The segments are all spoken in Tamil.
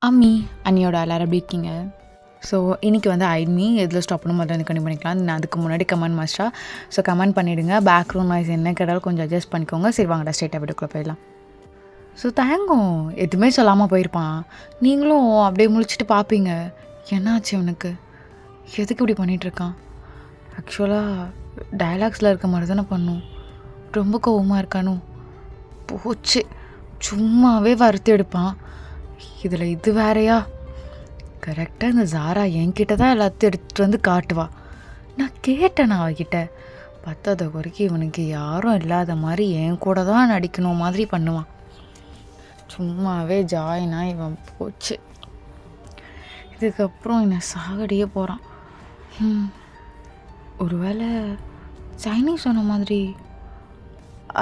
அம்மி அண்ணியோட எல்லாரும் எப்படி இருக்கீங்க? ஸோ இன்றைக்கி வந்து ஐட்மி எதில் ஸ்டாப் பண்ணணும் முதல்ல வந்து கண்டிப்பாக பண்ணிக்கலாம். நான் அதுக்கு முன்னாடி கமெண்ட் மாஸ்டா. ஸோ கமெண்ட் பண்ணிவிடுங்க. பேக்ரவுண்ட் நாய்ஸ் என்ன கேட்டாலும் கொஞ்சம் அட்ஜஸ்ட் பண்ணிக்கோங்க. சரி வாங்கடா ஸ்ட்ரெயிட்டாக வீட்டுக்குள்ளே போயிடலாம். ஸோ தயங்கம் எதுவுமே சொல்லாமல் போயிருப்பான். நீங்களும் அப்படியே முழிச்சிட்டு பார்ப்பீங்க. என்னாச்சு அவனுக்கு? எதுக்கு இப்படி பண்ணிகிட்ருக்கான்? ஆக்சுவலாக டயலாக்ஸில் இருக்க மாதிரி தானே பண்ணும். ரொம்ப கோவமாக இருக்கானோ? போச்சு, சும்மாவே வறுத்து எடுப்பான். இதில் இது வேறையா? கரெக்டாக இந்த ஜாரா என்கிட்ட தான் எல்லாத்தையும் எடுத்துகிட்டு வந்து காட்டுவா. நான் கேட்டேன் அவகிட்ட. பத்தாத குறைக்கு இவனுக்கு யாரும் இல்லாத மாதிரி என் கூட தான் நடிக்கணும் மாதிரி பண்ணுவான். சும்மாவே ஜாயினா இவன் போச்சு. இதுக்கப்புறம் என்னை சாகடியே போகிறான். ஒருவேளை சைனீஸ் சொன்ன மாதிரி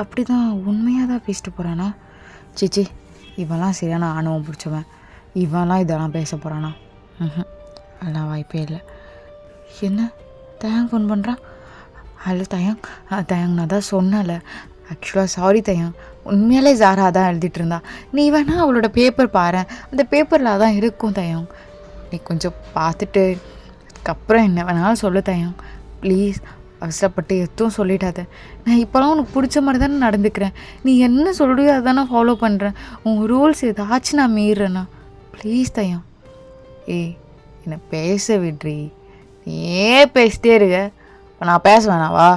அப்படி தான் உண்மையாக தான் பேசிட்டு போகிறானா? சிச்சி, இவெல்லாம் சரியான ஆணவம் பிடிச்சவன். இவெல்லாம் இதெல்லாம் பேச போகிறானா? அதெல்லாம் வாய்ப்பே இல்லை. என்ன தயங் ஃபோன் பண்ணுறான்? ஹலோ தயங். தயங் நான் தான் சொன்னல. ஆக்சுவலாக சாரி தயங், உண்மையாலே ஜாரா தான் எழுதிட்டு இருந்தா. நீ வேணா அவளோட பேப்பர் பாரு, அந்த பேப்பரில் அதான் இருக்கும் தயங். நீ கொஞ்சம் பார்த்துட்டு அதுக்கப்புறம் என்ன வேணாலும் சொல்லு தயங். ப்ளீஸ் அவசரப்பட்டு எதுவும் சொல்லிடாத. நான் இப்போலாம் உனக்கு பிடிச்ச மாதிரி தானே நடந்துக்கிறேன். நீ என்ன சொல்கிறியோ அதை நான் ஃபாலோ பண்ணுறேன். உன் ரூல்ஸ் ஏதாச்சும் நான் மீறுறேண்ணா. ப்ளீஸ் தயம். என்னை பேச விட்றி. நீ ஏன் பேசிட்டே இருக்க? இப்போ நான் பேச வேணாவா?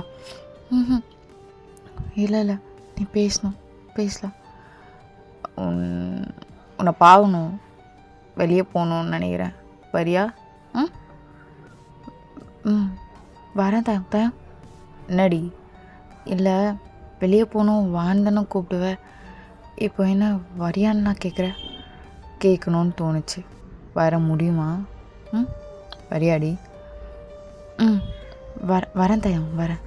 இல்லை இல்லை, நீ பேசணும், பேசலாம். உன்னை பார்க்கணும், வெளியே போகணுன்னு நினைக்கிறேன். வரியா? வரேன் தயம். தயம் என்னடி? இல்லை வெளியே போகணும் வான்னு தானே கூப்பிடுவேன். இப்போ என்ன வரியான்னு நான் கேட்குறேன். கேட்கணுன்னு தோணுச்சு. வர முடியுமா? வரியாடி? வரேன் தயம், வரேன்.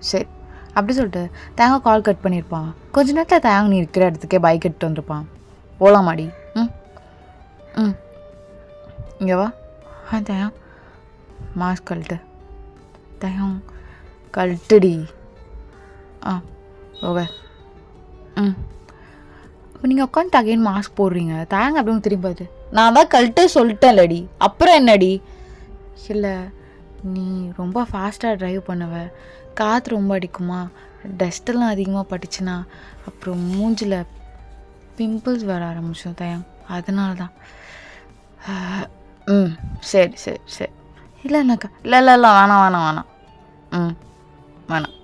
சரி அப்படி சொல்லிட்டு தேங்க கால் கட் பண்ணியிருப்பான். கொஞ்ச நேரத்தில் தேங்க நீ இருக்கிற இடத்துக்கே பைக் எடுத்து வந்துருப்பான். போகலாமாடி? இங்கே வா. தயம் மாஸ்க் கழட்டு. தயம் கழட்டுடி. ஓகே. இப்போ நீங்கள் உட்காந்து அகைன் மாஸ்க் போடுறீங்க. தேங்க அப்படின்னு திரும்பி பார்த்து, நான் தான் கழட்டு சொல்லிட்டேன்லடி, அப்புறம் என்னடி? இல்லை நீ ரொம்ப ஃபாஸ்ட்டாக ட்ரைவ் பண்ணுவ, காற்று ரொம்ப அடிக்குமா, டஸ்ட்டெல்லாம் அதிகமாக பட்டுச்சுன்னா அப்புறம் மூஞ்சில் பிம்பிள்ஸ் வர ஆரம்பிச்சோம் தயம், அதனால தான். சரி சரி சரி. இல்லைண்ணாக்கா, இல்லை இல்லை இல்லை, வேணாம் வேணாம் வேணாம். வேணாம்.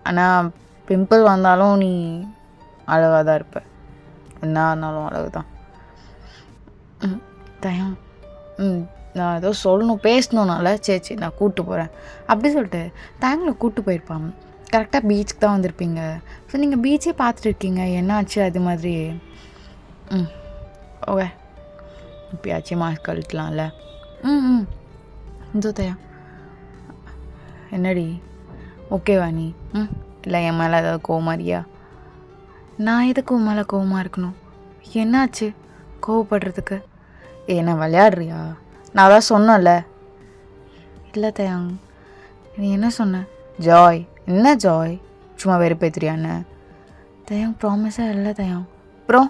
ஆனால் பிம்பிள் வந்தாலும் நீ அழகாக தான் இருப்ப. என்ன இருந்தாலும் அழகு தான் தயம். நான் ஏதோ சொல்லணும் பேசணுன்னால சரி சரி நான் கூப்பிட்டு போகிறேன் அப்படி சொல்லிட்டு தேங்கில் கூப்பிட்டு போயிருப்பான். கரெக்டாக பீச்சுக்கு தான் வந்திருப்பீங்க. ஸோ நீங்கள் பீச்சே பார்த்துட்டு இருக்கீங்க. என்னாச்சு அது மாதிரி? ஓகே இப்பயாச்சும் மாஸ்க் கழட்டலாம்ல. இந்த தயம் என்னடி ஓகேவா நீ? இல்லை என் மேலே ஏதாவது கோவமாரியா? நான் எதுக்கு உன் மேலே கோவமாக இருக்கணும்? என்னாச்சு கோவப்படுறதுக்கு? என்ன விளையாடுறியா? நான் தான் சொன்னல. இல்லை தயாங், நீ என்ன சொன்ன? ஜாய். என்ன ஜாய்? சும்மா வெறுப்பேத்துறியான்னு? தயாங் ப்ராமிஸாக இல்லை தயாங். அப்புறம்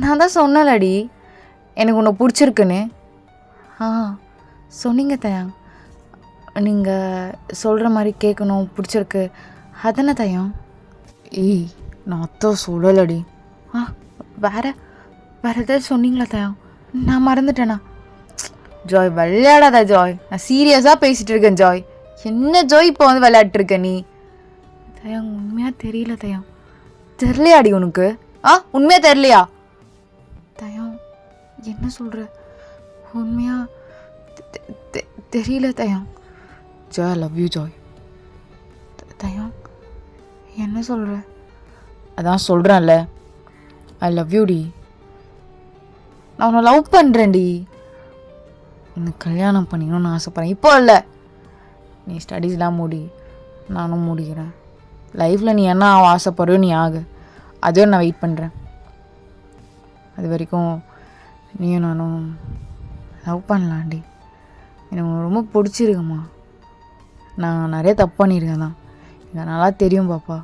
நான் தான் சொன்னலடி எனக்கு உன்னை பிடிச்சிருக்குன்னு. சொன்னீங்க தயாங். நீங்கள் சொல்கிற மாதிரி கேட்கணும், பிடிச்சிருக்கு அதானே தயம்? நான் அத்தான் சொல்லலடி. வேறு எதாவது சொன்னீங்களா தயம்? நான் மறந்துட்டேண்ணா. ஜாய் விளையாடாத ஜாய், நான் சீரியஸாக பேசிகிட்டு இருக்கேன் ஜாய். என்ன ஜாய் இப்போ வந்து விளையாட்டுருக்க நீ? தயம் உண்மையாக தெரியல தயம். தெரிலையாடி உனக்கு? உண்மையாக தெரியலையா? தயம் என்ன சொல்கிற? உண்மையாக தெரியல தயம். Joy I love you Joy. தயம் என்ன சொல்கிற? அதான் சொல்கிறேன்ல, ஐ லவ் யூ டி. நான் உன்னை லவ் பண்ணுறேன்டி. எனக்கு கல்யாணம் பண்ணிக்கணும்னு ஆசைப்பட்றேன். இப்போ இல்லை, நீ ஸ்டடீஸ்லாம் முடி, நானும் முடிக்கிறேன். லைஃப்பில் நீ என்ன ஆசைப்படுறியோ நீ ஆகு, அதுவும் நான் வெயிட் பண்ணுறேன். அது வரைக்கும் நீயும் நானும் லவ் பண்ணலாண்டி. எனக்கு ரொம்ப பிடிச்சிருக்குமா. நான் நிறைய தப்பு பண்ணியிருக்கேன் தான், எனக்கு நல்லா தெரியும் பாப்பா.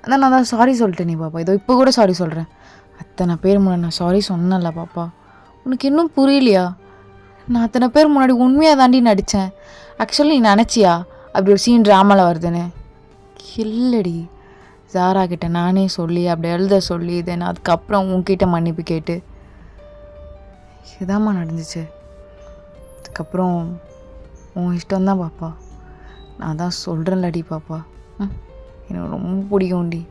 அதான் நான் தான் சாரி சொல்லிட்டேனே பாப்பா. இதோ இப்போ கூட சாரி சொல்கிறேன். அத்தனை பேர் முன்னாடி நான் சாரி சொன்னேன்ல பாப்பா, உனக்கு இன்னும் புரியலையா? நான் அத்தனை பேர் முன்னாடி உண்மையாக தாண்டி நடித்தேன். ஆக்சுவலி நீ நினச்சியா அப்படி ஒரு சீன் ட்ராமாவில் வருதுன்னு? இல்லடி, ஜாரா கிட்ட நானே சொல்லி அப்படி எழுத சொல்லி தென் அதுக்கப்புறம் உன்கிட்ட மன்னிப்பு கேட்டு இதுதாம்மா நடந்துச்சு. அதுக்கப்புறம் உன் இஷ்டம்தான் பாப்பா. நான் தான் சொல்கிறேன்லடி பாப்பா, எனக்கு ரொம்ப பிடிக்கும்டி.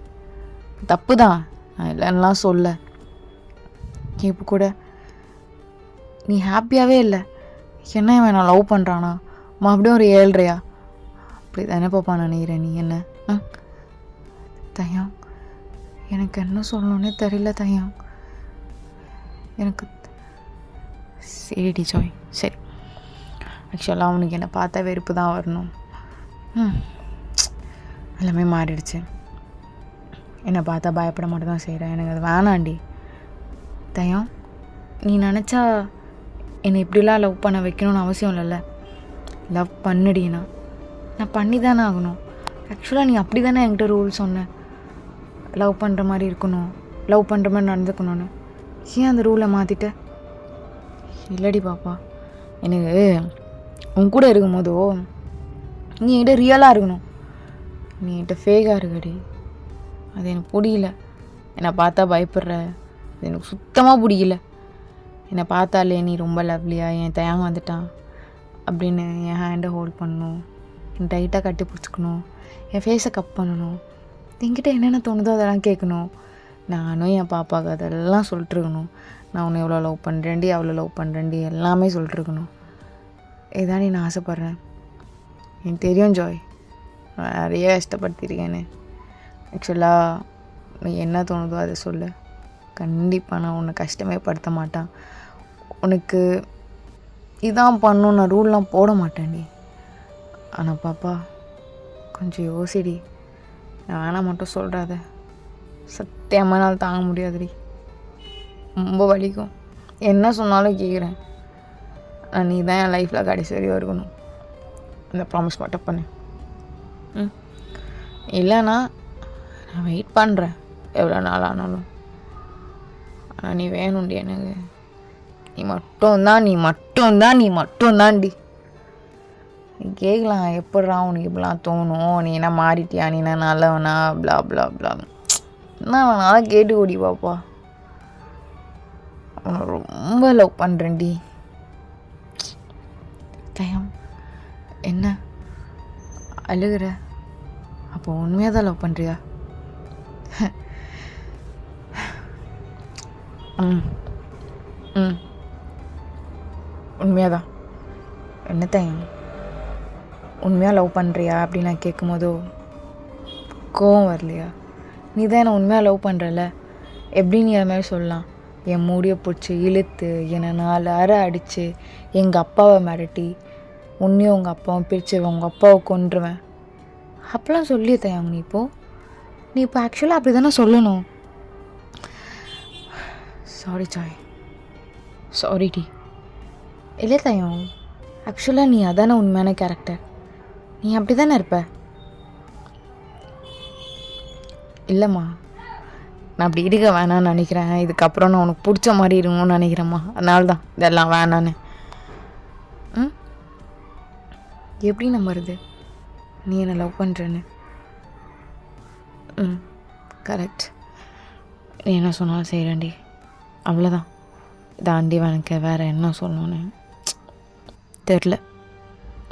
தப்பு தான், நான் இல்லைன்னெலாம் சொல்ல. இப்போ கூட நீ ஹாப்பியாகவே இல்லை. என்ன இவன் நான் லவ் பண்ணுறானா, மறுபடியும் ஒரு 7:30 அப்படி தானே பாப்பா நினைக்கிறேன் நீ என்ன? தயம், எனக்கு என்ன சொல்லணுன்னே தெரியல தயம். எனக்கு சரிடி ஜாய், சரி. ஆக்சுவலாக அவனுக்கு என்னை பார்த்தா வெறுப்பு தான் வரணும். எல்லாமே மாறிடுச்சு. என்னை பார்த்தா பயப்பட மட்டும் தான் செய்கிறேன். எனக்கு அது வேணாண்டி. தயம், நீ நினச்சா என்னை இப்படிலாம் லவ் பண்ண வைக்கணும்னு அவசியம் இல்லைல்ல. லவ் பண்ணுடினா நான் பண்ணி தானே ஆகணும். ஆக்சுவலாக நீ அப்படி தானே என்கிட்ட ரூல் சொன்ன, லவ் பண்ணுற மாதிரி இருக்கணும், லவ் பண்ணுற மாதிரி நடந்துக்கணும்னு. ஏன் அந்த ரூலை மாற்றிட்ட? இல்லடி பாப்பா, எனக்கு உன் கூட இருக்கும்போதோ நீ என்கிட்ட ரியலாக இருக்கணும். நீ என்கிட்ட ஃபேக்காக இருக்கடி, அது எனக்கு பிடிக்கல. என்னை பார்த்தா பயப்படுற, அது எனக்கு சுத்தமாக பிடிக்கல. என்னை பார்த்தாலே நீ ரொம்ப லவ்லியாக என் தயாங்க வந்துட்டான் அப்படின்னு என் ஹேண்டை ஹோல்ட் பண்ணணும், என் டைட்டாக கட்டி பிடிச்சிக்கணும், என் ஃபேஸை கப் பண்ணணும், என்கிட்ட என்னென்ன தோணுதோ அதெல்லாம் கேட்கணும். நானும் என் பாப்பாவுக்கு அதெல்லாம் சொல்லிட்டுருக்கணும். நான் உன்னை எவ்வளோ லவ் பண்ணுறேன்டி, அவ்வளோ லவ் பண்ணுறேன்டி எல்லாமே சொல்லிட்டுருக்கணும். இதாண்டி நான் ஆசைப்பட்றேன். எனக்கு தெரியும் ஜாய், நிறைய கஷ்டப்படுத்தியிருக்கேன்னு. ஆக்சுவலாக நீ என்ன தோணுதோ அதை சொல்லு. கண்டிப்பாக நான் உன்னை கஷ்டமே படுத்த மாட்டேன். உனக்கு இதான் பண்ணணும் நான் ரூல்லாம் போட மாட்டேன்டி. ஆனால் பாப்பா கொஞ்சம் யோசிடி. நான் வேணாம் மட்டும் சொல்கிறாத. சத்தியமாக நாள் தாங்க முடியாதுடி, ரொம்ப வலிக்கும். என்ன சொன்னாலும் கேட்குறேன். நீ தான் என் லைஃப்பில் கடைசி வரையும் இருக்கணும். இந்த ப்ராமிஸ் மட்டும் பண்ணு. இல்லைண்ணா நான் வெயிட் பண்ணுறேன் எவ்வளோ நாள் ஆனாலும். ஆனால் நீ வேணும்டி எனக்கு. நீ மட்டும்தான்டி. நீ கேட்கலாம் எப்பட்றா உனக்கு இப்படிலாம் தோணும், நீ என்ன மாறிட்டியா, நீ என்ன நல்லவனா, ப்ளா ப்ளா ப்ளா. என்ன வேணாலும் கேட்டுக்கூடி பாப்பா. அவனை ரொம்ப லவ் பண்ணுறேன்டி. தயம், என்ன அழுகிற? அப்போ உண்மையாக தான் லவ் பண்ணுறியா? உண்மையாதான். என்ன தயம், உண்மையாக லவ் பண்ணுறியா அப்படின்னு நான் கேட்கும் போதோ கோவம் வரலையா? நீ தான் என்னை உண்மையாக லவ் பண்ணுறல, எப்படி நீ அது மாதிரி சொல்லலாம்? என் மூடியை பிடிச்சி இழுத்து என்னை 4 அரை அடித்து எங்கள் அப்பாவை மிரட்டி உன்னையும் உங்கள் அப்பாவும் பிரிச்சுருவேன், உங்கள் அப்பாவை கொன்றுவேன் அப்போலாம் சொல்லியே தயாங்க. நீ இப்போ ஆக்சுவலாக அப்படி தானே சொல்லணும். சாரி சாய், சாரிடி. இல்லை தயம், ஆக்சுவலாக நீ அதானே உண்மையான கேரக்டர். நீ அப்படி தானே இருப்ப. இல்லைம்மா, நான் அப்படி இருக்க வேணான்னு நினைக்கிறேன். இதுக்கப்புறம் நான் உனக்கு பிடிச்ச மாதிரி இருக்கணும்னு நினைக்கிறேம்மா. அதனால தான் இதெல்லாம் வேணான்னு. எப்படி நம்புறது நீ என்னை லவ் பண்ணுறேன்னு? கரெக்ட். நீ என்ன சொன்னாலும் செய்கிறேன்டி, அவ்வளோதான். தாண்டி எனக்கு வேறு என்ன சொல்லணுன்னு தெரில.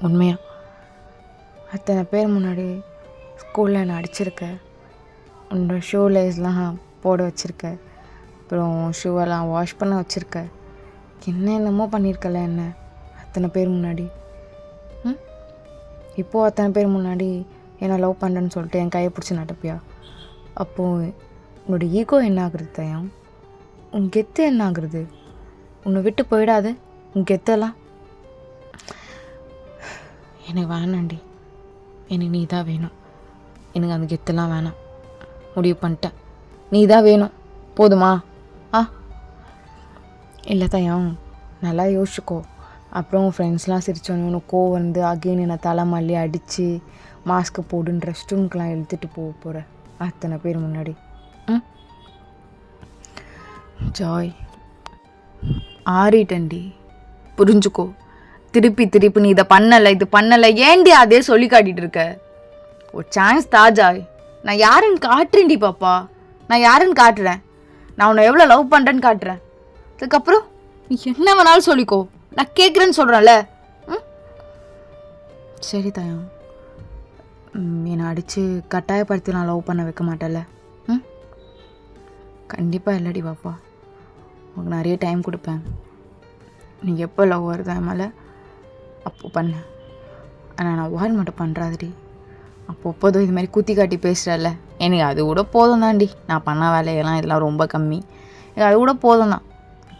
உண்மையாக அத்தனை பேர் முன்னாடி ஸ்கூலில் என்னை அடிச்சிருக்க, உன்னோட ஷூ லேஸ்லாம் போட வச்சுருக்க, அப்புறம் ஷூவெல்லாம் வாஷ் பண்ண வச்சுருக்க, என்னென்னமோ பண்ணியிருக்கல என்ன அத்தனை பேர் முன்னாடி. இப்போது அத்தனை பேர் முன்னாடி என்னை லவ் பண்ணுறேன்னு சொல்லிட்டு என் கையை பிடிச்சி நடப்பியா? அப்போது உன்னோட ஈகோ என்ன ஆகுறது தயம்? உன் கெத்து என்ன ஆகுறது? உன்னை விட்டு போயிடாது உன் கெத்தெல்லாம். எனக்கு வேணாண்டி, எனக்கு நீ தான் வேணும். எனக்கு அந்த கெத்தெல்லாம் வேணாம், முடிவு பண்ணிட்டேன். நீ தான் வேணும், போதுமா? இல்லை தயம், நல்லா யோசிச்சுக்கோ. அப்புறம் ஃப்ரெண்ட்ஸ்லாம் சிரிச்சோன்னு உனக்கு கோவம் வந்து அகெயின் என்னை தலைமல்லி அடித்து மாஸ்க்கு போடுன்னு ரெஸ்ட் ரூம்க்கெலாம் இழுத்துட்டு போக போகிற அத்தனை பேர் முன்னாடி. ஜாய், ஆறிட்டண்டி, புரிஞ்சுக்கோ. திருப்பி திருப்பி நீ இதை பண்ணலை ஏன்டி அதே சொல்லி காட்டிட்டு இருக்க? ஒரு சான்ஸ் தா ஜாய். நான் யாருன்னு காட்டுறேன்டி பாப்பா, நான் யாருன்னு காட்டுறேன். நான் உன்னை எவ்வளோ லவ் பண்ணுறேன்னு காட்டுறேன். அதுக்கப்புறம் நீ என்ன வேணாலும் சொல்லிக்கோ, நான் கேட்குறேன்னு சொல்கிறேன்ல. சரி தயம், என்னை அடித்து கட்டாயப்படுத்தி நான் லவ் பண்ண வைக்க மாட்டேன்ல? கண்டிப்பாக இல்லடி பாப்பா, உனக்கு நிறைய டைம் கொடுப்பேன். நீ எப்போ லவ் வருதா மேலே அப்போ பண்ண. ஆனால் நான் வார் மட்டும் பண்ணுறாதுடி. அப்போதும் இது மாதிரி குத்தி காட்டி பேசுகிறல்ல, எனக்கு அது கூட போதும் தான்டி. நான் பண்ண வேலையெல்லாம் இதெல்லாம் ரொம்ப கம்மி, எனக்கு அது கூட போதும் தான்.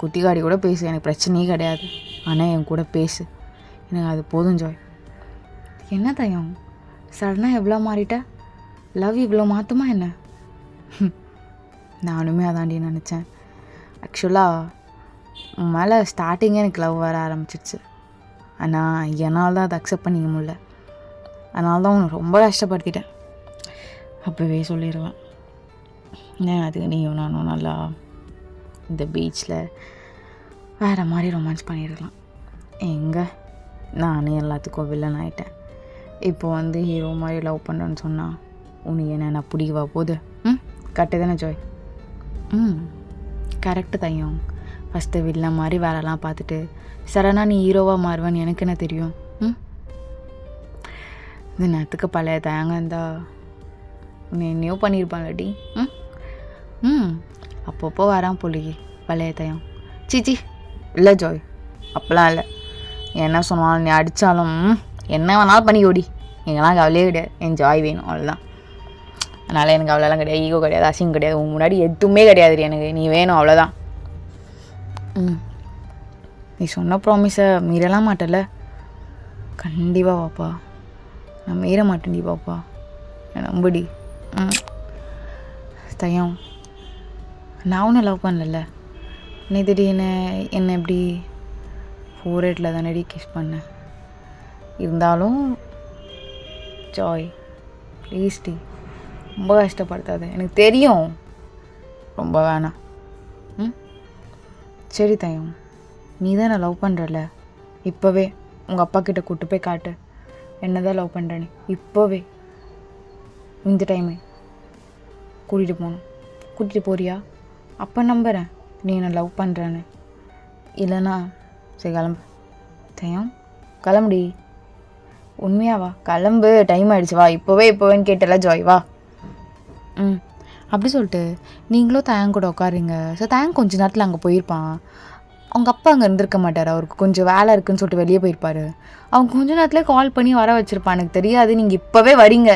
குத்தி காட்டி கூட பேசு, எனக்கு பிரச்சனையே கிடையாது. ஆனால் என் கூட பேசு, எனக்கு அது போதும் ஜாய். என்ன தயம் சடனாக எவ்வளோ மாறிட்ட? லவ் இவ்வளோ மாற்றுமா என்ன? நானுமே அதாண்டி நினச்சேன். ஆக்சுவலாக உன் மேலே ஸ்டார்டிங்கே எனக்கு லவ் வர ஆரம்பிச்சிருச்சு. ஆனால் என்னால் தான் அதை அக்செப்ட் பண்ணிக்க முடியல. அதனால தான் உன்னை ரொம்ப கஷ்டப்படுத்திட்டேன். அப்போவே சொல்லிடுவேன். ஏன் அதுக்கு நீயும் நானும் நல்லா இந்த பீச்சில் வேறு மாதிரி ரொமான்ஸ் பண்ணிடலாம். எங்கே நானே எல்லாத்துக்கும் வில்லன் ஆகிட்டேன். இப்போ ஹீரோ மாதிரி லவ் பண்ணுறேன்னு சொன்னால் உனக்கு என்ன பிடிக்கவா போகுது? கரெக்டு தானே ஜாய்? கரெக்டு தையும். ஃபஸ்ட்டு வில்லன் மாதிரி வேலைலாம் பார்த்துட்டு சடனாக நீ ஹீரோவாக மாறுவேன்னு எனக்கு என்ன தெரியும்? இந்த நேரத்துக்கு பழைய தயங்க இருந்தால் நீ என்னையோ பண்ணியிருப்பாங்கடி. அப்பப்போ வரான் போலியே பழைய தயம். சீச்சி இல்லை ஜாய், அப்போலாம் இல்லை. என்ன சொன்னாலும் நீ அடித்தாலும் என்ன வேணாலும் பண்ணி ஓடி, எங்கெல்லாம் கவலையே கிடையாது. என் ஜாய் வேணும், அவ்வளோதான். அதனால் எனக்கு அவ்வளோலாம் கிடையாது, ஈகோ கிடையாது, அசிங்கம் கிடையாது, உன் முன்னாடி எதுவுமே கிடையாது எனக்கு. நீ வேணும், அவ்வளோதான். நீ சொன்ன ப்ராமிஸை மீறலாம் மாட்டல? கண்டிப்பாக வாப்பா, நான் மீற மாட்டேன்டி பாப்பா, நம்புடி. தயம், நான் ஒன்றும் லவ் பண்ணல. நீ திடீர்னு என்ன எப்படி 4-8 தானடி கிஸ் பண்ணேன். இருந்தாலும் ஜாய் ப்ளீஸ்டி, ரொம்ப கஷ்டப்படுத்தாது. எனக்கு தெரியும் ரொம்ப வேணாம். சரி தயம், நீ தான் நான் லவ் பண்ணுறல, இப்போவே உங்கள் அப்பா கிட்ட கூப்பிட்டு போய் காட்டு என்ன தான் லவ் பண்ணுறேன்னு. இப்போவே இந்த டைமே கூட்டிகிட்டு போகணும். கூட்டிகிட்டு போறியா? அப்போ நம்புகிறேன் நீ என்ன லவ் பண்ணுறேன்னு. இல்லைனா சரி கிளம்பு. தயம் கிளம்புடி. உண்மையாவா? கிளம்பு, டைம் ஆகிடுச்சு, வா. இப்போவேன்னு கேட்டல ஜாய், வா. அப்படி சொல்லிட்டு நீங்களும் தயங்க கூட உட்காருங்க. ஸோ தயங்க கொஞ்ச நேரத்தில் அங்கே போயிருப்பான். அவங்க அப்பா அங்கே இருந்திருக்க மாட்டார், அவருக்கு கொஞ்சம் வேலை இருக்குதுன்னு சொல்லிட்டு வெளியே போயிருப்பார். அவங்க கொஞ்ச நேரத்தில் கால் பண்ணி வர வச்சுருப்பான். எனக்கு தெரியாது, நீங்கள் இப்போவே வரீங்க.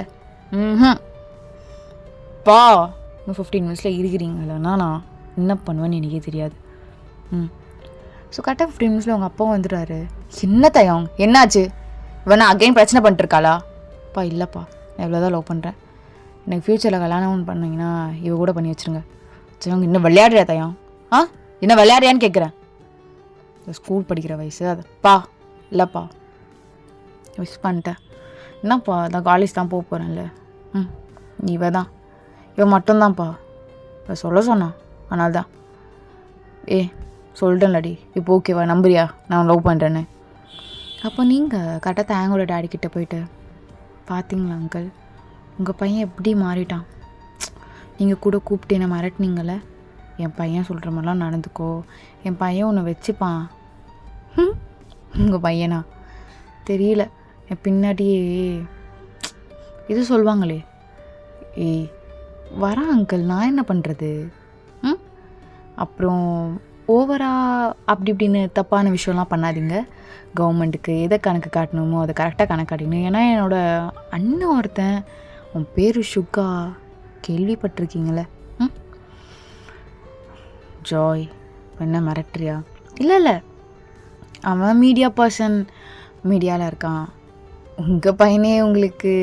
பா, இன்னும் 15 மினிட்ஸில் இருக்கிறீங்க. இல்லைன்னா நான் என்ன பண்ணுவேன்னு எனக்கே தெரியாது. ஸோ கரெக்டாக 15 மினிட்ஸில் அவங்க அப்பா வந்துடுறாரு. என்ன தயம், என்னாச்சு? இவனா அகைன் பிரச்சனை பண்ணிட்டுருக்காளா? அப்பா இல்லைப்பா, நான் இவ்வளோதான் லவ் பண்ணுறேன். எனக்கு ஃப்யூச்சரில் கல்யாணம் பண்ணிங்கன்னா இவ கூட பண்ணி வச்சுருங்க. சரி, அவங்க இன்னும் விளையாடுறியா தயம்? என்ன விளையாடுறியான்னு கேட்குறேன். ஸ்கூல் படிக்கிற வயசு அதுப்பா. இல்லைப்பா, விஷ் பண்ணிட்டேன். என்னப்பா, அதான் காலேஜ் தான் போக போகிறேன்ல. இவ தான், இவ மட்டும்தான்ப்பா. இப்போ சொல்ல சொன்னான், அதனால தான். சொல்லிட்டேன்லடி, இப்போ ஓகேவா? நம்புறியா நான் லவ் பண்ணுறேன்னு? அப்போ நீங்கள் கரெக்டாக தேங்கோட டேடி கிட்டே போயிட்டு, பார்த்தீங்களா அங்கிள், உங்கள் பையன் எப்படி மாறிட்டான். நீங்கள் கூட கூப்பிட்டு என்னை மிரட்டினீங்களே, என் பையன் சொல்கிற மாதிரிலாம் நடந்துக்கோ, என் பையன் உன்னை வச்சுப்பான். உங்கள் பையனா தெரியல, என் பின்னாடியே இது சொல்லுவாங்களே. வரான் அங்கிள், நான் என்ன பண்ணுறது? அப்புறம் ஓவராக அப்படி இப்படின்னு தப்பான விஷயம்லாம் பண்ணாதீங்க. கவர்மெண்ட்டுக்கு எதை கணக்கு காட்டணுமோ அதை கரெக்டாக கணக்கு காட்டிக்கணும். ஏன்னா என்னோடய அண்ணன் ஒருத்தன், உன் பேர் சுகா, கேள்விப்பட்டிருக்கீங்களே? ஜாய், என்ன மிரட்டுறியா? இல்லை, அவன் மீடியா பர்சன், மீடியாவில் இருக்கான். உங்கள் பையனே உங்களுக்கு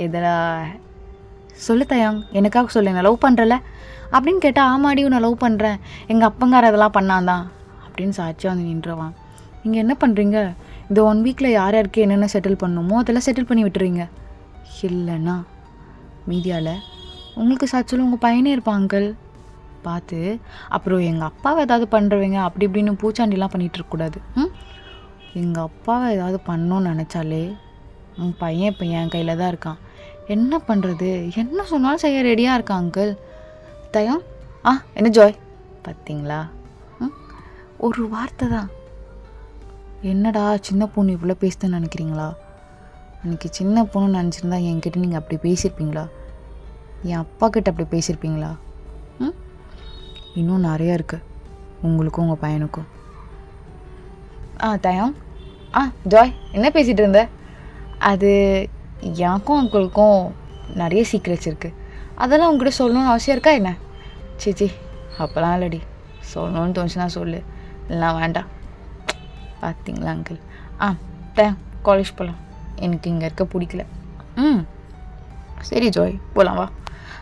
எதா சொல்லு தயாங், எனக்காக சொல்லு, நான் லவ் பண்ணுறல அப்படின்னு கேட்டால், ஆமாடி நான் லவ் பண்ணுறேன், எங்கள் அப்பங்கார அதெல்லாம் பண்ணாதான் அப்படின்னு சாட்சியாக நின்றுவான். நீங்கள் என்ன பண்ணுறீங்க, இந்த 1 வீக்கில் யார் யாருக்கு என்னென்ன செட்டில் பண்ணணுமோ அதெல்லாம் செட்டில் பண்ணி விட்டுறீங்க. இல்லைன்னா மீடியாவில் உங்களுக்கு சாட்சியில் உங்கள் பையனே இருப்பான் அங்கிள். பார்த்து அப்புறம் எங்கள் அப்பாவை ஏதாவது பண்ணுறவங்க அப்படி இப்படின்னு பூச்சாண்டிலாம் பண்ணிகிட்ருக்கக்கூடாது. எங்கள் அப்பாவை ஏதாவது பண்ணணும்னு நினச்சாலே உன் பையன் இப்போ என் கையில் தான் இருக்கான். என்ன பண்ணுறது, என்ன சொன்னாலும் செய்ய ரெடியாக இருக்கான் அங்கிள். தயம் என்ன ஜாய் பார்த்தீங்களா? ஒரு வார்த்தை தான். என்னடா சின்ன பொண்ணு இவ்வளோ பேசுதுன்னு நினைக்கிறீங்களா? அன்றைக்கி சின்ன பொண்ணு நினச்சிருந்தா என்கிட்ட நீங்கள் அப்படி பேசியிருப்பீங்களா? என் அப்பா கிட்ட அப்படி பேசியிருப்பீங்களா? இன்னும் நிறையா இருக்குது உங்களுக்கும் உங்கள் பையனுக்கும். தயம் ஜாய் என்ன பேசிகிட்டு இருந்த? அது எனக்கும் அங்கிளுக்கும் நிறைய சீக்ரெட்ஸ் இருக்குது. அதெல்லாம் உங்ககிட்ட சொல்லணும்னு அவசியம் இருக்கா என்ன? சிச்சி அப்போலாம் இல்லடி, சொல்லணும்னு தோணுச்சுன்னா சொல்லு, இல்லைனா வேண்டாம். பார்த்தீங்களா அங்கிள்? தயம் காலேஜ் போகலாம், எனக்கு இங்கே இருக்க பிடிக்கல. சரி ஜாய் போகலாம் வா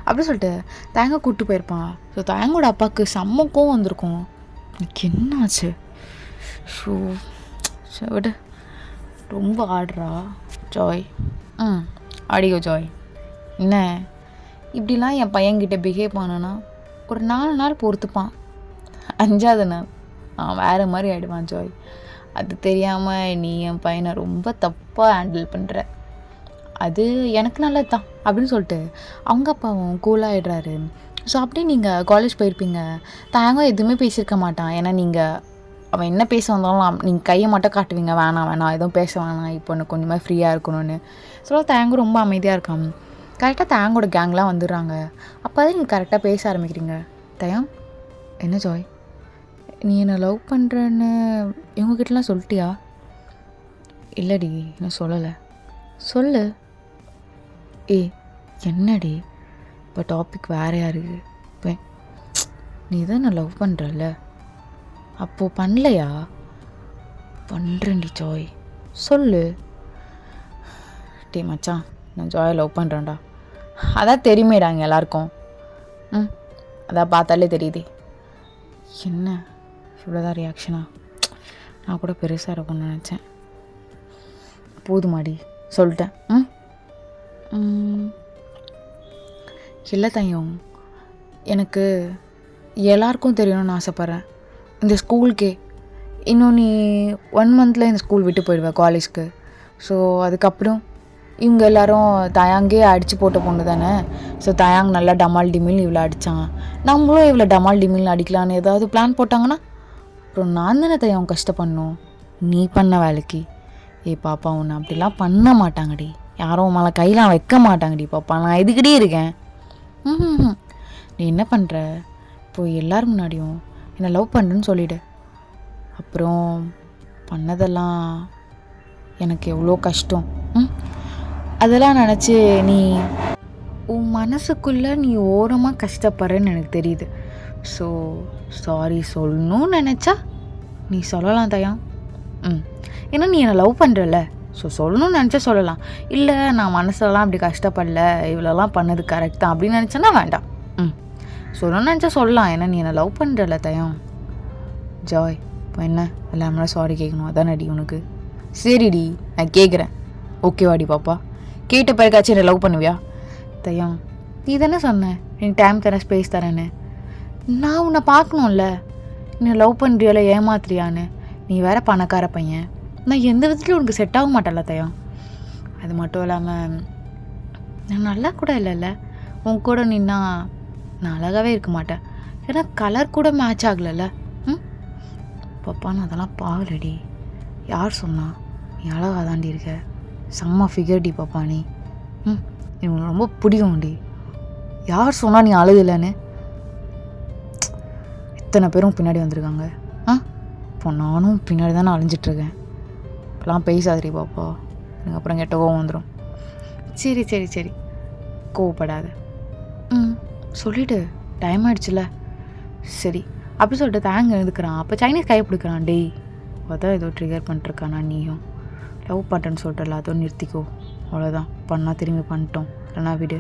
அப்படி சொல்லிட்டு தேங்க கூப்பிட்டு போயிருப்பான். ஸோ தேங்கோட அப்பாவுக்கு செம்ம கோவம் வந்திருக்கும். எனக்கு என்ன ஆச்சு? ஷோ விடு, ரொம்ப ஆடுறா ஜாய். அடியோ ஜாய், என்ன இப்படிலாம் என் பையன்கிட்ட பிஹேவ் பண்ணனா ஒரு 4 நாள் பொறுத்துப்பான், 5ஆவது நாள் நான் வேறு மாதிரி ஆகிடுவான் ஜாய். அது தெரியாமல் நீ என் பையனை ரொம்ப தப்பாக ஹேண்டில் பண்ணுற. அது எனக்கு நல்லது தான் அப்படின்னு சொல்லிட்டு அவங்க அப்பாவும் கூலாகிடுறாரு. ஸோ அப்படியே நீங்கள் காலேஜ் போயிருப்பீங்க. தேங்க எதுவுமே பேசியிருக்க மாட்டான். ஏன்னா நீங்கள் அவன் என்ன பேச வந்தாலும் நீங்கள் கையை மட்டும் காட்டுவீங்க, வேணாம் எதுவும் பேச வேணாம், இப்போ எனக்கு கொஞ்சமாக ஃப்ரீயாக இருக்கணும்னு சொல்ல. தேங்க ரொம்ப அமைதியாக இருக்கான். கரெக்டாக தேங்கோட கேங்லாம் வந்துடுறாங்க. அப்போ தான் நீங்கள் கரெக்டாக பேச ஆரம்பிக்கிறீங்க. தயம் என்ன ஜாய், நீ என்னை லவ் பண்ணுறேன்னு இவங்ககிட்டலாம் சொல்லிட்டியா? இல்லடி இன்னும் சொல்லலை. சொல்லு. என்னடி இப்போ டாபிக் வேறையா இருக்குது? இப்போ நீ தான் நான் லவ் பண்ணுறல, அப்போது பண்ணலையா? பண்ணுறேன்டி ஜாய், சொல்லு. டே மச்சான், நான் ஜாயை லவ் பண்ணுறேன்டா. அதான் தெரியுமேடாங்க எல்லாருக்கும். அதான் பார்த்தாலே தெரியுது. என்ன இவ்வளோதான் ரியாக்ஷனா? நான் கூட பெருசாக இருக்கும்னு நினச்சேன். போதுமாடி சொல்லிட்டேன். இல்லை தையும், எனக்கு எல்லாருக்கும் தெரியணும்னு ஆசைப்பட்றேன். இந்த ஸ்கூலுக்கே இன்னும் நீ 1 மந்தில் இந்த ஸ்கூல் விட்டு போயிடுவேன் காலேஜ்க்கு. ஸோ அதுக்கப்புறம் இவங்க எல்லோரும் தயாங்கே அடித்து போட்ட பொண்ணு தானே. ஸோ தயாங் நல்லா டமால் டிமில் இவ்வளோ அடித்தான், நம்மளும் இவ்வளோ டமால் டிமில் அடிக்கலான்னு ஏதாவது பிளான் போட்டாங்கன்னா அப்புறம் நான் தானே தயம் கஷ்டப்படணும். நீ பண்ண வேலைக்கு பாப்பா ஒன்று அப்படிலாம் பண்ண மாட்டாங்கடி, யாரும் மேலே கையெலாம் வைக்க மாட்டாங்கடி பாப்பா, நான் இதுக்கிட்டே இருக்கேன். நீ என்ன பண்ணுற, இப்போ எல்லோரும் முன்னாடியும் என்னை லவ் பண்ணுறேன்னு சொல்லிவிடு. அப்புறம் பண்ணதெல்லாம் எனக்கு எவ்வளோ கஷ்டம், அதெல்லாம் நினச்சி நீ உன் மனசுக்குள்ளே நீ ஓரமாக கஷ்டப்படுறேன்னு எனக்கு தெரியுது. ஸோ சாரி சொல்லணும்னு நினச்சா நீ சொல்லலாம் தயம். ஏன்னா நீ என்னை லவ் பண்ணுறல, ஸோ சொல்லணும்னு நினச்சா சொல்லலாம். இல்லை நான் மனசெல்லாம் அப்படி கஷ்டப்படல, இவ்வளோலாம் பண்ணது கரெக்ட் தான் அப்படின்னு நினச்சேன்னா வேண்டாம். சொல்லணும்னு நினச்சா சொல்லலாம், ஏன்னா நீ என்னை லவ் பண்ணுறல தயம். ஜாய் இப்போ என்ன எல்லாமே சாரி கேட்கணும் அதான் அடி உனக்கு? சரிடி நான் கேட்குறேன், ஓகேவாடி பாப்பா? கேட்ட பிறகாச்சும் என்னை லவ் பண்ணுவியா? தயம் நீ தானே சொன்ன நீ டைம் தரேன் ஸ்பேஸ் தரேன்னு. நான் உன்னை பார்க்கணும்ல, நீ லவ் பண்ணுறியால ஏமாத்துறியான்னு. நீ வேற பணக்கார பையன், நான் எந்த விதத்துலையும் உனக்கு செட் ஆக மாட்டேன்ல தயம். அது மட்டும் இல்லாமல் நான் நல்லா கூட இல்லைல்ல, உன் கூட நின்னா நான் அழகாகவே இருக்க மாட்டேன். ஏன்னா கலர் கூட மேட்ச் ஆகலைல்ல. பாப்பா நான் அதெல்லாம் பாவலடி, யார் சொன்னா? நீ அழகாக தாண்டி இருக்க, செம்ம ஃபிகர்டி பாப்பா நீ. எனக்கு ரொம்ப பிடிக்கும்டி. யார் சொன்னால் நீ அழுகலைன்னு? இத்தனை பேரும் பின்னாடி வந்திருக்காங்க. இப்போ நானும் பின்னாடி தானே அழிஞ்சிட்ருக்கேன். இப்போலாம் பேசாதடி பாப்பா, எனக்கு அப்புறம் கெட்ட கோவம் வந்துடும். சரி சரி சரி கோவப்படாத. சொல்லிவிடு, டைம் ஆகிடுச்சுல. சரி அப்படி சொல்லிட்டு தேங்க எழுதுக்கிறான். அப்போ சைனீஸ் கையை பிடிக்கிறான். டேய் அதான் ஏதோ ட்ரிகர் பண்ணிட்டுருக்கானா, நீயும் லவ் பண்ணுறேன்னு சொல்லிட்டு அதோடு நிறுத்திக்கோ, அவ்வளோதான். பண்ணால் திரும்பி பண்ணிட்டோம், இல்லைனா விடு.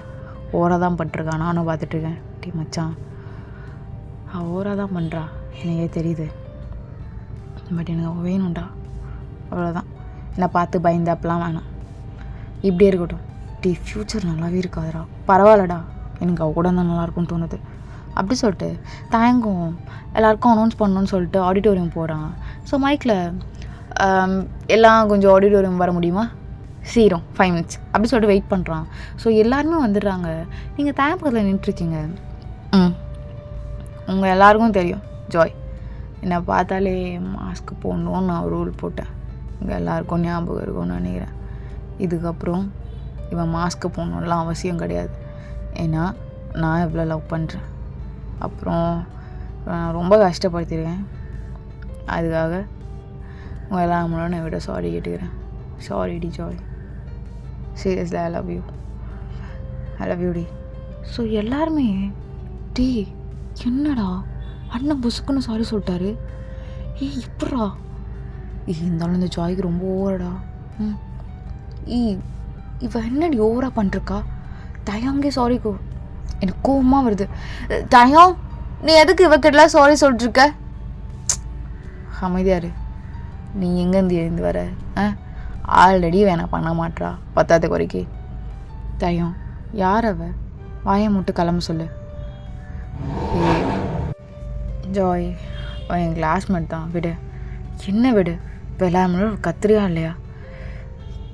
ஓராக தான் பண்ணிட்டுருக்கான், நானும் பார்த்துட்ருக்கேன். டே மச்சான் ஓராக தான் பண்ணுறா எனக்கே தெரியுது, பட் எனக்கு அவள் வேணும்டா, அவ்வளோதான். என்னை பார்த்து பயந்தாப்பெலாம் வேணாம், இப்படியே இருக்கட்டும். டே ஃப்யூச்சர் நல்லாவே இருக்காதுடா. பரவாயில்லடா, எனக்கு அவள் கூட தான் நல்லாயிருக்கும்னு தோணுது. அப்படி சொல்லிட்டு தயங்கும் எல்லாருக்கும் அனௌன்ஸ் பண்ணணுன்னு சொல்லிட்டு ஆடிட்டோரியம் போகிறான். ஸோ மைக்கில் எல்லாம் கொஞ்சம் ஆடிட்டோரியம் வர முடியுமா, சீரும் 5 minutes அப்படி சொல்லிட்டு வெயிட் பண்ணுறான். ஸோ எல்லாருமே வந்துடுறாங்க. நீங்கள் தயப்பக்கத்தில் நின்றுருக்கீங்க. உங்கள் எல்லாருக்கும் தெரியும் ஜாய் என்னை பார்த்தாலே மாஸ்க் போடணுன்னு நான் ரூல் போட்டேன். இங்கே எல்லாருக்கும் ஞாபகம் இருக்கும்னு நினைக்கிறேன். இதுக்கப்புறம் இவன் மாஸ்க்கு போடணுன்லாம் அவசியம் கிடையாது. ஏன்னா நான் எவ்வளோ லவ் பண்ணுறேன். அப்புறம் நான் ரொம்ப கஷ்டப்படுத்திருக்கேன். அதுக்காக உங்கள் எல்லாம் முன்னாடி நான் விட சாரி கேட்டுக்கிறேன். சாரி டி Joy, seriously I love you டி. ஸோ எல்லாருமே டி என்னடா அண்ணன் புசுக்குன்னு சாரி சொல்லிட்டாரு, இப்படா இருந்தாலும் இந்த ஜாய்க்கு ரொம்ப ஓவரடா. இவ என்னடி ஓவராக பண்ணிருக்கா. தயங்கே சாரி எனக்கு கோவமாக வருது. தயம், நீ எதுக்கு இவக்கிட்டலாம் சாரி சொல்லிட்டுருக்க? அமைதியாரு. நீ எங்கேருந்து எழுந்து வர? ஆல்ரெடி வேணாம் பண்ண மாட்டா பத்தாத குறைக்கு. தயம், யார் அவ? வாயை மட்டும் கிளம்ப சொல்லு. ஜாய் என் கிளாஸ்மேட் தான், விடு. என்ன விடு, இப்போ எல்லாரும் கத்துறியா இல்லையா?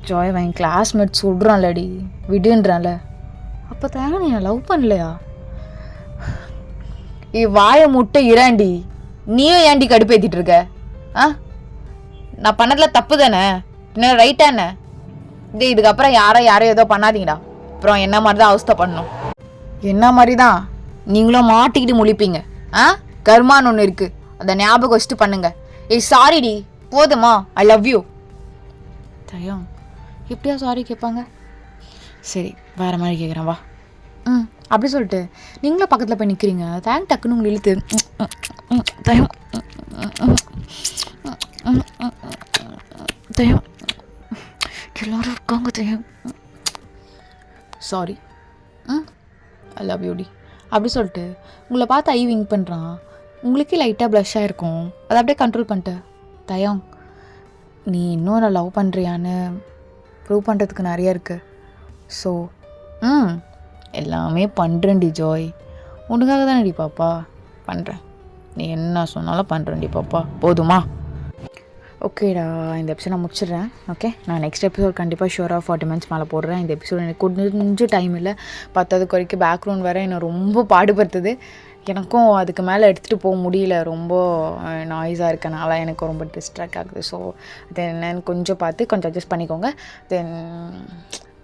ஜாய் என் கிளாஸ்மேட் சொல்கிறான்லடி, விடுன்றான்ல. அப்போ தான் நீ லவ் பண்ணலையா? வாயை முட்டை இராண்டி, நீயும் ஏண்டி கடுப்பேற்றிட்டு இருக்க? நான் பண்ணதில் தப்பு தானே, என்ன ரைட்டா என்ன? இதுக்கப்புறம் யாரோ ஏதோ பண்ணாதீங்கடா. அப்புறம் என்ன மாதிரி தான் அவஸ்தை பண்ணணும். என்ன மாதிரி தான் நீங்களும் மாட்டிக்கிட்டு முழிப்பீங்க. கர்மான்னு ஒன்று இருக்குது, அதை ஞாபகம் வச்சுட்டு பண்ணுங்க. சாரிடி, போதுமா? ஐ லவ் யூ. தயம், எப்படியா சாரி கேட்பாங்க? சரி, வேறு மாதிரி கேட்குறேன் வா. அப்படி சொல்லிட்டு நீங்களும் பக்கத்தில் போய் நிற்கிறீங்க. தேங்க் டக்குன்னு உங்களை இழுத்து தயம் தயம் எல்லோரும் இருக்காங்க தயம், சாரி ஐ லவ் யூ டி. அப்படி சொல்லிட்டு உங்களை பார்த்து ஐ விங்க் பண்ணுறான். உங்களுக்கே லைட்டாக ப்ளஷ்ஷாக இருக்கும், அதை அப்படியே கண்ட்ரோல் பண்ணிட்டு தயம் நீ இன்னும் நான் லவ் பண்ணுறியான்னு ப்ரூவ் பண்ணுறதுக்கு நிறைய இருக்குது. ஸோ எல்லாமே பண்ணுறேன்டி ஜாய், உனக்காக தானேடி பாப்பா பண்ணுறேன். நீ என்ன சொன்னாலும் பண்ணுறேன்டி பாப்பா, போதுமா? ஓகேடா, இந்த எபிசோட் நான் முடிச்சிடுறேன். ஓகே, நான் நெக்ஸ்ட் எபிசோட் கண்டிப்பாக ஷூராக 40 minutes மேலே போடுறேன். இந்த எபிசோட் எனக்கு கொஞ்சம் டைம் இல்லை, பத்தாவதுக்கு வரைக்கும் பேக்ரவுண்ட் வேறு என்னை ரொம்ப பாடுபடுத்துது. எனக்கும் அதுக்கு மேலே எடுத்துகிட்டு போக முடியல, ரொம்ப நாய்ஸாக இருக்கனால எனக்கு ரொம்ப டிஸ்ட்ராக்ட் ஆகுது. ஸோ அது என்னன்னு கொஞ்சம் பார்த்து கொஞ்சம் அட்ஜஸ்ட் பண்ணிக்கோங்க. தென்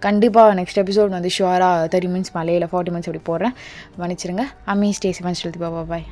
கண்டிப்பாக நெக்ஸ்ட் எபிசோட் வந்து ஷுவராக 30 minutes மேலே இல்லை 40 minutes அப்படி போடுறேன். மன்னிச்சிருங்க. அம்மி stay safe and healthy. Bye.